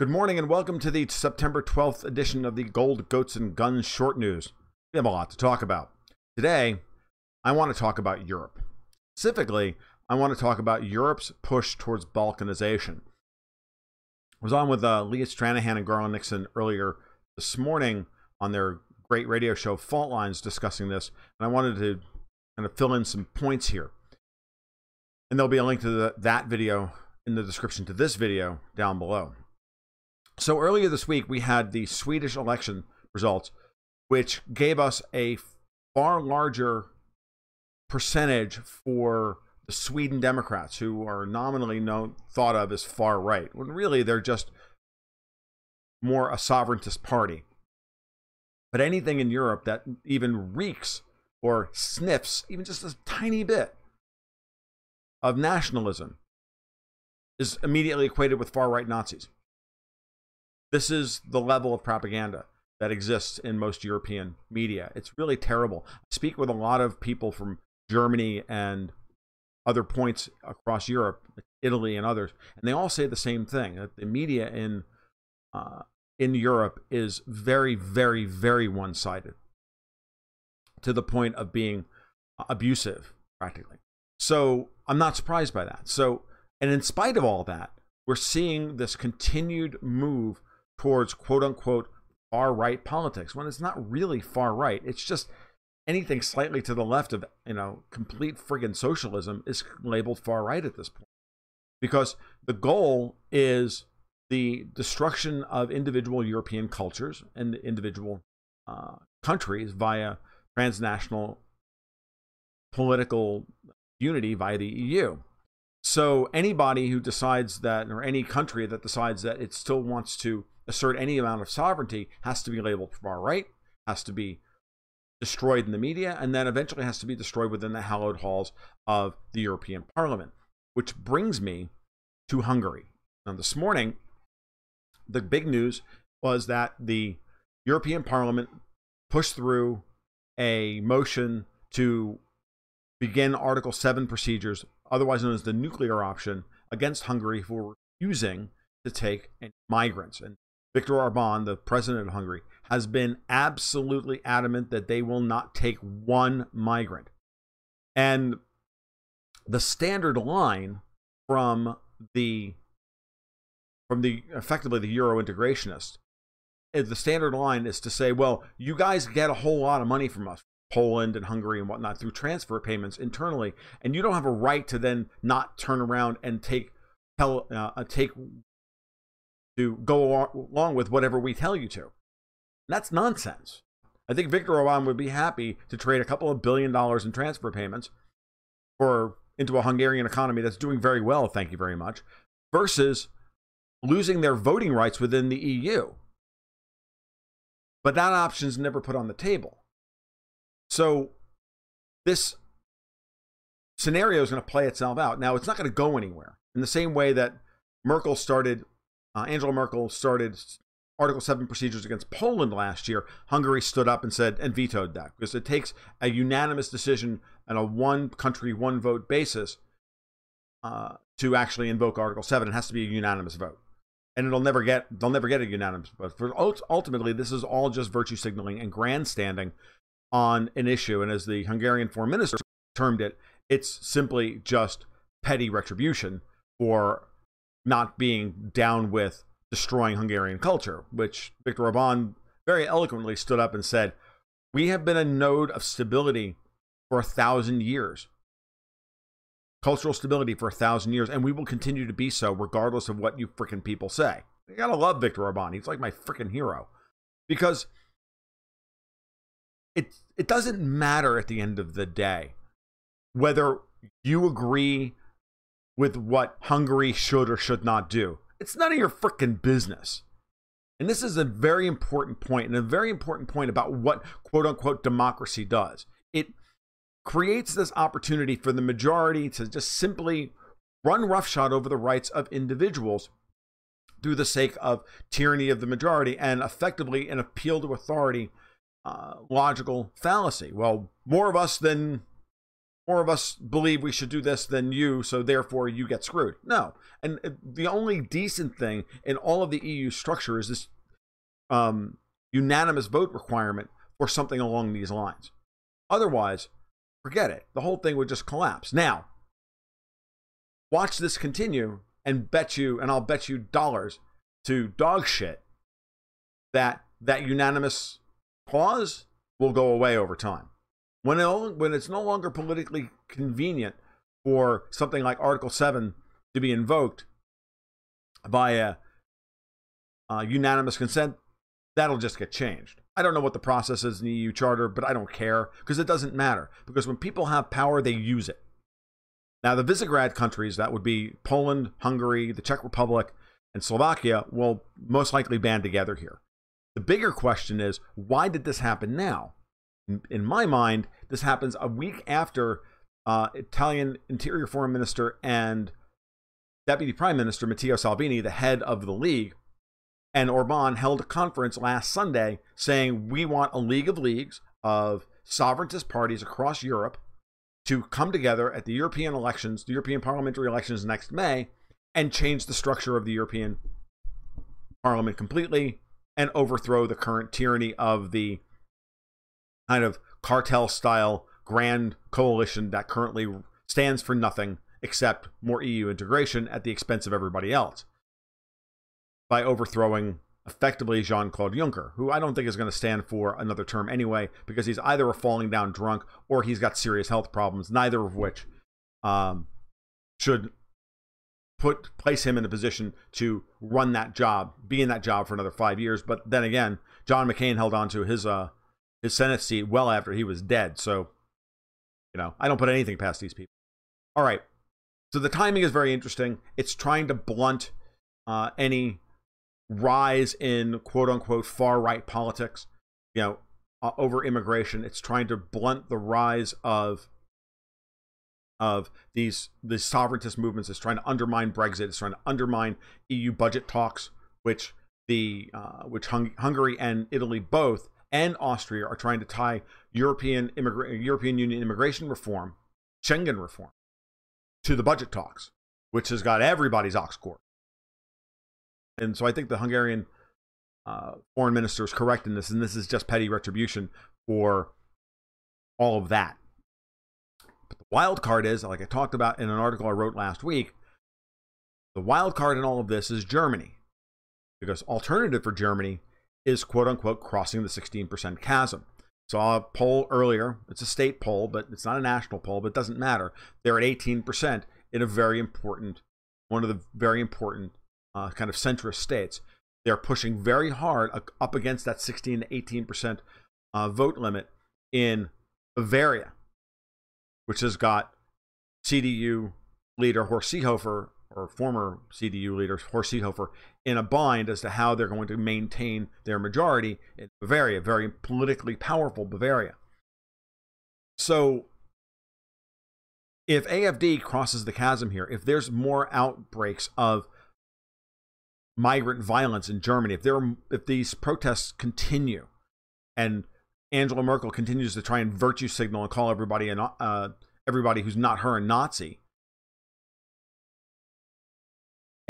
Good morning and welcome to the September 12th edition of the Gold, Goats, and Guns Short News. We have a lot to talk about. Today, I want to talk about Europe. Specifically, I want to talk about Europe's push towards Balkanization. I was on with Leah Stranahan and Garland Nixon earlier this morning on their great radio show Fault Lines discussing this, and I wanted to kind of fill in some points here. And there'll be a link to that video in the description to this video down below. So earlier this week, we had the Swedish election results, which gave us a far larger percentage for the Sweden Democrats, who are nominally thought of as far right, when really they're just more a sovereigntist party. But anything in Europe that even reeks or sniffs even just a tiny bit of nationalism is immediately equated with far-right Nazis. This is the level of propaganda that exists in most European media. It's really terrible. I speak with a lot of people from Germany and other points across Europe, Italy and others, and they all say the same thing, that the media in Europe is very, very, very one-sided, to the point of being abusive, practically. So I'm not surprised by that. And in spite of all that, we're seeing this continued move towards quote-unquote far-right politics, when it's not really far-right. It's just anything slightly to the left of, complete friggin' socialism is labeled far-right at this point. Because the goal is the destruction of individual European cultures and individual countries via transnational political unity via the EU. So anybody who decides that, or any country that decides that it still wants to assert any amount of sovereignty, has to be labeled far right, has to be destroyed in the media, and then eventually has to be destroyed within the hallowed halls of the European Parliament. Which brings me to Hungary. Now, this morning, the big news was that the European Parliament pushed through a motion to begin Article 7 procedures, otherwise known as the nuclear option, against Hungary for refusing to take any migrants. And Viktor Orban, the president of Hungary, has been absolutely adamant that they will not take one migrant. And the standard line from effectively the Euro integrationists, the standard line is to say, well, you guys get a whole lot of money from us, Poland and Hungary and whatnot, through transfer payments internally, and you don't have a right to then not turn around and to go along with whatever we tell you to. And that's nonsense. I think Viktor Orban would be happy to trade a couple of $1 billion in transfer payments into a Hungarian economy that's doing very well, thank you very much, versus losing their voting rights within the EU. But that option's never put on the table. So this scenario is going to play itself out. Now, it's not going to go anywhere. In the same way that Angela Merkel started Article 7 procedures against Poland last year, Hungary stood up and vetoed that, because it takes a unanimous decision on a one country, one vote basis to actually invoke Article 7. It has to be a unanimous vote. And they'll never get a unanimous vote. Ultimately, this is all just virtue signaling and grandstanding on an issue. And as the Hungarian foreign minister termed it, it's simply just petty retribution for not being down with destroying Hungarian culture, which Viktor Orban very eloquently stood up and said, we have been a node of stability for 1,000 years. Cultural stability for 1,000 years, and we will continue to be so regardless of what you frickin' people say. You gotta love Viktor Orban. He's like my frickin' hero. Because it doesn't matter at the end of the day whether you agree with what Hungary should or should not do. It's none of your frickin' business. And this is a very important point, and a very important point about what quote-unquote democracy does. It creates this opportunity for the majority to just simply run roughshod over the rights of individuals through the sake of tyranny of the majority, and effectively an appeal to authority logical fallacy. Well, more of us, then more of us believe we should do this than you, so therefore you get screwed. No. And the only decent thing in all of the EU structure is this unanimous vote requirement for something along these lines. Otherwise, forget it. The whole thing would just collapse. Now, watch this continue and I'll bet you dollars to dog shit that unanimous clause will go away over time. When it's no longer politically convenient for something like Article 7 to be invoked by a unanimous consent, that'll just get changed. I don't know what the process is in the EU Charter, but I don't care, because it doesn't matter. Because when people have power, they use it. Now, the Visegrad countries, that would be Poland, Hungary, the Czech Republic, and Slovakia, will most likely band together here. The bigger question is, why did this happen now? In my mind, this happens a week after Italian Interior Foreign Minister and Deputy Prime Minister Matteo Salvini, the head of the League, and Orban held a conference last Sunday saying we want a League of Leagues of sovereigntist parties across Europe to come together at the European elections, the European parliamentary elections next May, and change the structure of the European Parliament completely and overthrow the current tyranny of the kind of cartel-style grand coalition that currently stands for nothing except more EU integration at the expense of everybody else, by overthrowing effectively Jean-Claude Juncker, who I don't think is going to stand for another term anyway, because he's either a falling down drunk or he's got serious health problems, neither of which should place him in a position to run that job, be in that job for another 5 years. But then again, John McCain held on to his Senate seat well after he was dead. So, I don't put anything past these people. All right. So the timing is very interesting. It's trying to blunt any rise in quote unquote far right politics, over immigration. It's trying to blunt the rise of these sovereigntist movements. It's trying to undermine Brexit. It's trying to undermine EU budget talks, which Hungary and Italy both, and Austria, are trying to tie European Union immigration reform, Schengen reform, to the budget talks, which has got everybody's ox cord. And so I think the Hungarian foreign minister is correct in this, and this is just petty retribution for all of that. But the wild card is, like I talked about in an article I wrote last week, the wild card in all of this is Germany. Because alternative for Germany is quote unquote crossing the 16% chasm. Saw a poll earlier. It's a state poll, but it's not a national poll, but it doesn't matter. They're at 18% in one of the very important kind of centrist states. They're pushing very hard up against that 16 to 18% vote limit in Bavaria, which has got CDU leader Horst Seehofer, or former CDU leader Horst Seehofer, in a bind as to how they're going to maintain their majority in Bavaria, very politically powerful Bavaria. So if AfD crosses the chasm here, if there's more outbreaks of migrant violence in Germany, if these protests continue and Angela Merkel continues to try and virtue signal and call everybody who's not her a Nazi,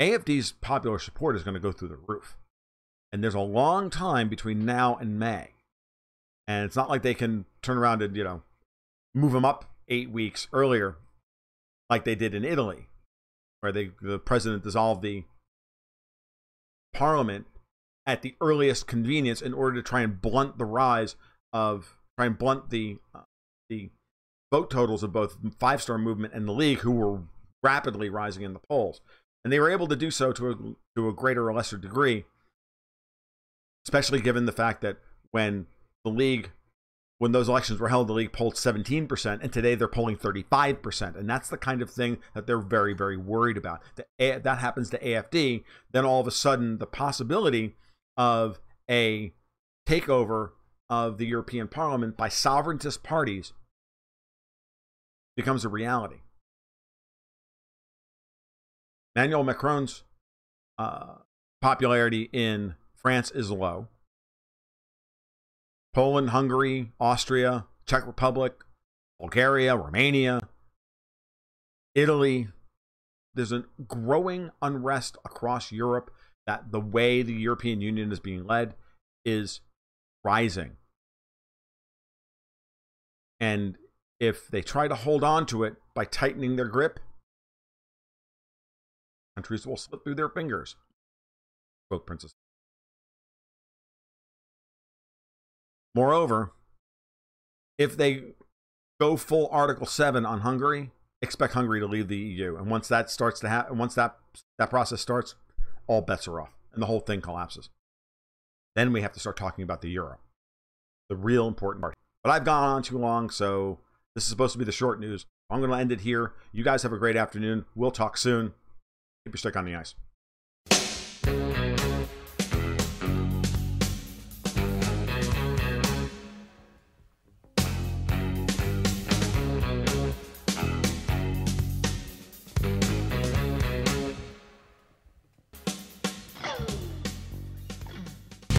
AfD's popular support is going to go through the roof. And there's a long time between now and May. And it's not like they can turn around and, move them up 8 weeks earlier like they did in Italy, where the president dissolved the parliament at the earliest convenience in order to try and blunt the vote totals of both Five Star Movement and the League, who were rapidly rising in the polls. And they were able to do so to a greater or lesser degree, especially given the fact that when those elections were held, the League polled 17%, and today they're polling 35%. And that's the kind of thing that they're very, very worried about. That happens to AfD, then all of a sudden the possibility of a takeover of the European Parliament by sovereigntist parties becomes a reality. Emmanuel Macron's popularity in France is low. Poland, Hungary, Austria, Czech Republic, Bulgaria, Romania, Italy. There's a growing unrest across Europe that the way the European Union is being led is rising. And if they try to hold on to it by tightening their grip, countries will slip through their fingers. Quote Princess. Moreover, if they go full Article 7 on Hungary, expect Hungary to leave the EU. And once that starts to happen, once that process starts, all bets are off and the whole thing collapses. Then we have to start talking about the euro, the real important part. But I've gone on too long, so this is supposed to be the short news. I'm going to end it here. You guys have a great afternoon. We'll talk soon. Keep your stick on the ice.